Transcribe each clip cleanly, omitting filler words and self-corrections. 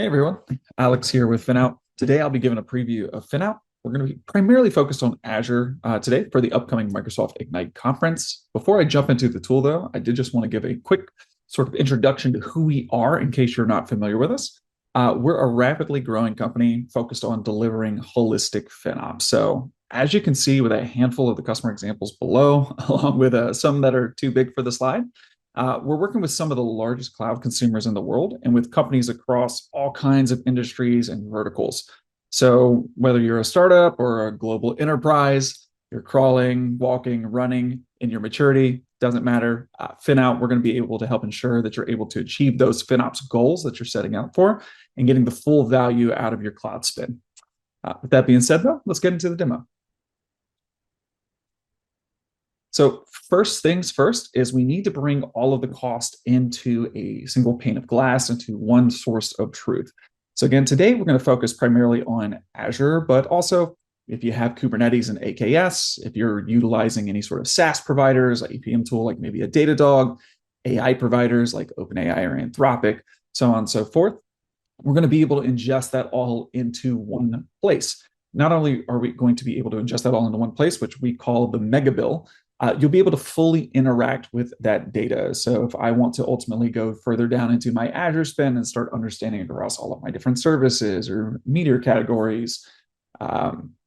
Hey everyone, Alex here with Finout. Today I'll be giving a preview of Finout. We're going to be primarily focused on Azure today for the upcoming Microsoft Ignite conference. Before I jump into the tool though, I did just want to give a quick sort of introduction to who we are in case you're not familiar with us. We're a rapidly growing company focused on delivering holistic FinOps. So as you can see with a handful of the customer examples below, along with some that are too big for the slide, we're working with some of the largest cloud consumers in the world and with companies across all kinds of industries and verticals. So whether you're a startup or a global enterprise, you're crawling, walking, running in your maturity, doesn't matter. FinOut, we're going to be able to help ensure that you're able to achieve those FinOps goals that you're setting out for and getting the full value out of your cloud spend. With that being said, though, let's get into the demo. So first things first is we need to bring all of the cost into a single pane of glass, into one source of truth. So again, today we're going to focus primarily on Azure, but also if you have Kubernetes and AKS, if you're utilizing any sort of SaaS providers, like APM tool, like maybe a Datadog, AI providers like OpenAI or Anthropic, so on and so forth, we're going to be able to ingest that all into one place. Not only are we going to be able to ingest that all into one place, which we call the MegaBill, you'll be able to fully interact with that data. So if I want to ultimately go further down into my Azure spend and start understanding across all of my different services or meter categories,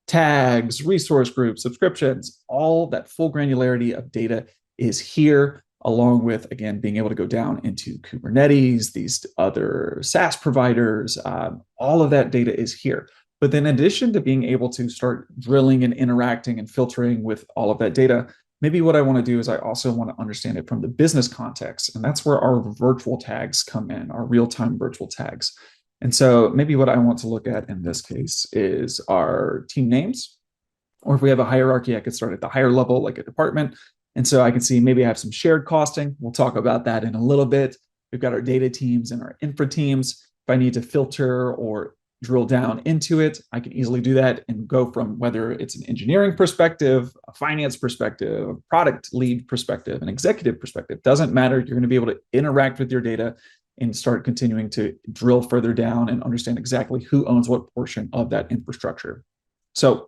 tags, resource groups, subscriptions, all that full granularity of data is here, along with, again, being able to go down into Kubernetes, these other SaaS providers, all of that data is here. But then in addition to being able to start drilling and interacting and filtering with all of that data, maybe what I want to do is I also want to understand it from the business context. And that's where our virtual tags come in, our real-time virtual tags. And so maybe what I want to look at in this case is our team names, or if we have a hierarchy, I could start at the higher level, like a department. And so I can see maybe I have some shared costing. We'll talk about that in a little bit. We've got our data teams and our infra teams. If I need to filter or drill down into it, I can easily do that and go from whether it's an engineering perspective, a finance perspective, a product lead perspective, an executive perspective. Doesn't matter. You're going to be able to interact with your data and start continuing to drill further down and understand exactly who owns what portion of that infrastructure. So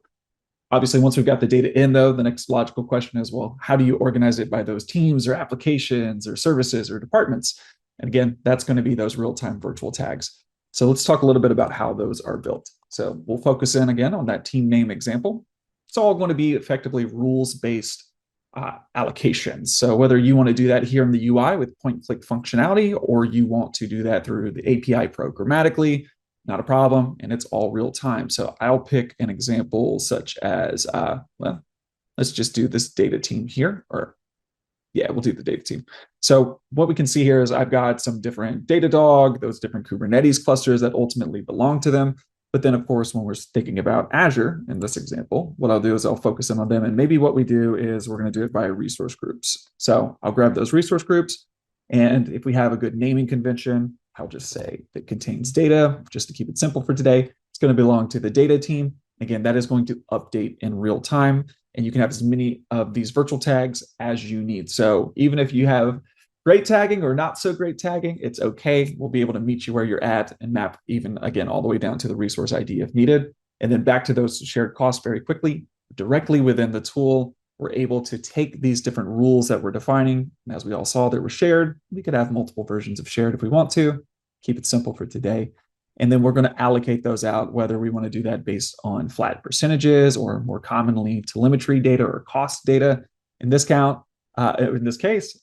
obviously, once we've got the data in, though, the next logical question is, well, how do you organize it by those teams or applications or services or departments? And again, that's going to be those real-time virtual tags. So let's talk a little bit about how those are built. So we'll focus in again on that team name example. It's all going to be effectively rules-based allocations. So whether you want to do that here in the UI with point-click functionality, or you want to do that through the API programmatically, not a problem, and it's all real time. So I'll pick an example such as, well, let's just do this data team here, or yeah, we'll do the data team. So what we can see here is I've got some different Datadog, those different Kubernetes clusters that ultimately belong to them. But then, of course, when we're thinking about Azure in this example, what I'll do is I'll focus in on them. And maybe what we do is we're going to do it by resource groups. So I'll grab those resource groups. And if we have a good naming convention, I'll just say it contains data, just to keep it simple for today. It's going to belong to the data team. Again, that is going to update in real time. And you can have as many of these virtual tags as you need. So even if you have great tagging or not so great tagging, it's okay. We'll be able to meet you where you're at and map even, again, all the way down to the resource ID if needed. And then back to those shared costs very quickly, directly within the tool. We're able to take these different rules that we're defining. And as we all saw, they were shared. We could have multiple versions of shared if we want to. Keep it simple for today. And then we're going to allocate those out, whether we want to do that based on flat percentages or more commonly telemetry data or cost data. In this case,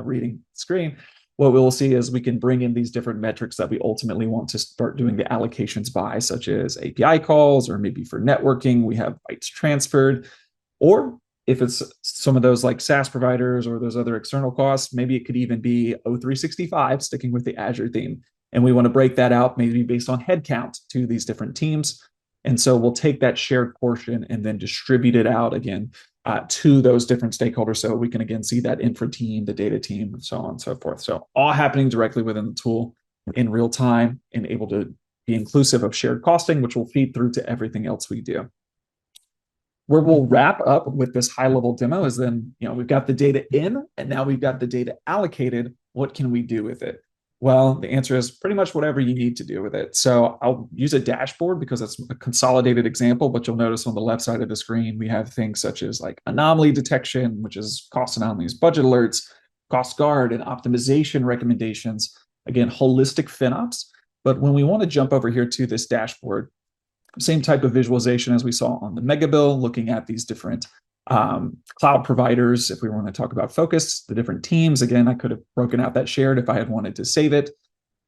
reading screen, what we'll see is we can bring in these different metrics that we ultimately want to start doing the allocations by, such as API calls, or maybe for networking, we have bytes transferred, or if it's some of those like SaaS providers or those other external costs, maybe it could even be O365, sticking with the Azure theme. And we want to break that out maybe based on headcount to these different teams. And so we'll take that shared portion and then distribute it out again to those different stakeholders. So we can again see that infra team, the data team, and so on and so forth. So all happening directly within the tool in real time and able to be inclusive of shared costing, which will feed through to everything else we do. Where we'll wrap up with this high-level demo is then, we've got the data in, and now we've got the data allocated. What can we do with it? Well, the answer is pretty much whatever you need to do with it. So I'll use a dashboard because it's a consolidated example, but you'll notice on the left side of the screen, we have things such as like anomaly detection, which is cost anomalies, budget alerts, cost guard, and optimization recommendations. Again, holistic FinOps. But when we want to jump over here to this dashboard, same type of visualization as we saw on the MegaBill, looking at these different cloud providers. If we want to talk about focus, the different teams, again, I could have broken out that shared if I had wanted to save it.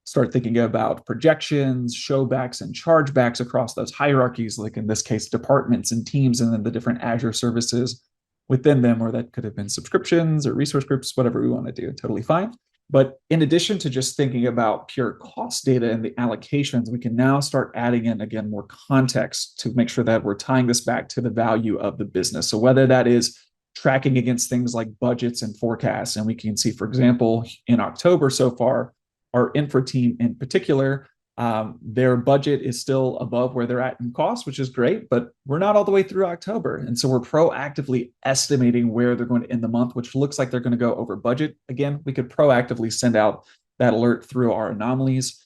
Start thinking about projections, showbacks, and chargebacks across those hierarchies, like in this case, departments and teams, and then the different Azure services within them, or that could have been subscriptions or resource groups, whatever we want to do, totally fine. But in addition to just thinking about pure cost data and the allocations, we can now start adding in, again, more context to make sure that we're tying this back to the value of the business. So whether that is tracking against things like budgets and forecasts, and we can see, for example, in October so far, our infra team in particular, their budget is still above where they're at in cost, which is great, but we're not all the way through October. And so we're proactively estimating where they're going to end the month, which looks like they're going to go over budget. Again, we could proactively send out that alert through our anomalies,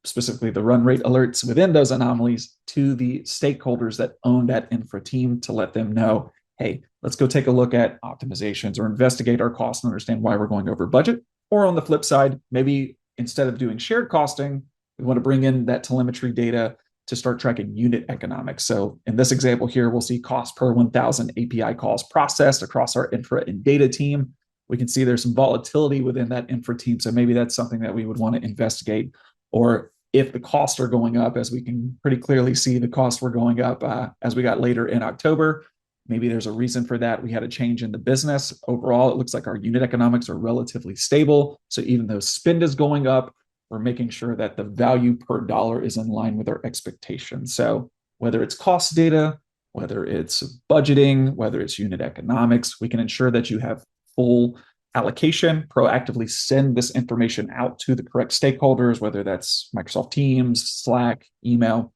specifically the run rate alerts within those anomalies to the stakeholders that own that infra team to let them know, hey, let's go take a look at optimizations or investigate our costs and understand why we're going over budget. Or on the flip side, maybe instead of doing shared costing, we want to bring in that telemetry data to start tracking unit economics. So in this example here, we'll see cost per 1,000 API calls processed across our infra and data team. We can see there's some volatility within that infra team. So maybe that's something that we would want to investigate. Or if the costs are going up, as we can pretty clearly see the costs were going up as we got later in October, maybe there's a reason for that. We had a change in the business. Overall, it looks like our unit economics are relatively stable. So even though spend is going up, we're making sure that the value per dollar is in line with our expectations. So whether it's cost data, whether it's budgeting, whether it's unit economics, we can ensure that you have full allocation, proactively send this information out to the correct stakeholders, whether that's Microsoft Teams, Slack, email.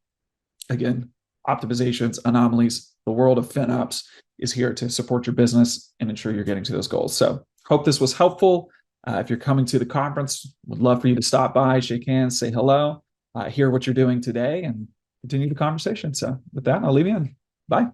Again, optimizations, anomalies, the world of FinOps is here to support your business and ensure you're getting to those goals. So hope this was helpful. If you're coming to the conference, would love for you to stop by, shake hands, say hello, hear what you're doing today, and continue the conversation. So with that, I'll leave you in. Bye.